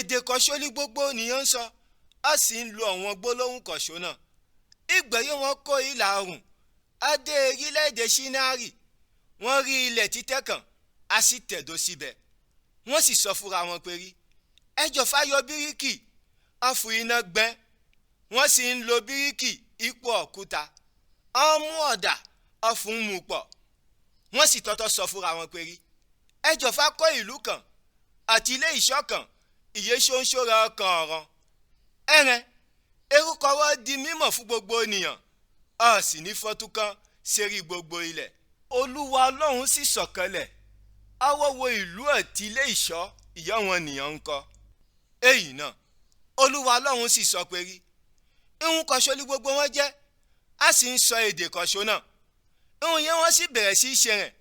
èdè kọ̀ṣó ní gbogbo ènìyàn ń sọ, a sì ń lo àwọn gbólóhùn kọ̀ṣó náà. Ìgbẹ̀yìn wọn kó ìlà oòrùn, a dé orílẹ̀-èdè Ṣínárì, wọ́n rí ilẹ̀ títẹ́ kan, a sì tẹ̀dó síbẹ̀. Wọ́n sì sọ fúnra wọn pé rí, ẹ jọ̀ọ́ fá yọ bíríkì, a fún iná gbẹ́. Wọ́n sì ń lo bíríkì ipò òkúta, a mú ọ̀dà, a fún mú pọ̀. Wọ́n sì tọ́tọ́ sọ fúnra wọn pé rí, ẹ jọ̀ọ́ fá kọ́ ìlú kan àti ilé ìṣọ́ kan, ìyè ṣóńṣó rẹ̀ kan ọ̀ràn. Ẹ̀rẹ̀ orúkọ wọn di mímọ̀ fún gbogbo ènìyàn, a sì ní fọ́tún kan sérí gbogbo ilẹ̀. Olúwa Ọlọ́run sì sọ̀kalẹ̀, a wọ́ wo ìlú àti ilé ìṣọ́ ìyá wọn nìyàn ń kọ́. Èyí náà Olúwa Ọlọ́run sì sọ pé rí, ihun kọ̀ṣó ní gbogbo wọn jẹ́, a sì ń sọ èdè kọ̀ṣó náà. Ihun yẹn wọ́n sì bẹ̀rẹ̀ sí í ṣe rẹ̀.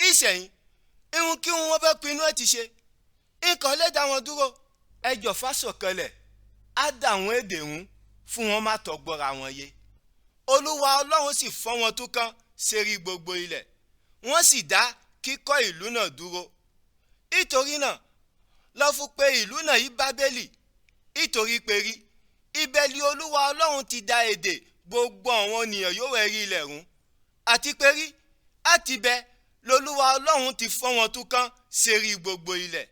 Ìṣẹ̀yìn ihun kí wọn fẹ́ pinnu ẹ̀ ti ṣe, nǹkan lè dá wọn dúró. Ẹ jọ̀ọ́ fá sọ̀kalẹ̀, á dà àwọn èdè hun fún wọn má tọgbọ́ra wọn yé. Olúwa Ọlọ́run sì fọ́ wọn túká sérí gbogbo ilẹ̀, wọ́n sì dá kíkọ́ ìlú náà dúró. Nítorí náà lọ fún pé ìlú náà yí Bábélì, nítorí pé rí ibẹ̀ ni Olúwa Ọlọ́run ti dá èdè gbogbo àwọn ènìyàn yóò ẹ̀rí ilẹ̀ run, àti pé rí àtibẹ̀ lolúwa Ọlọ́run ti fọ́ wọn túká sérí gbogbo ilẹ̀.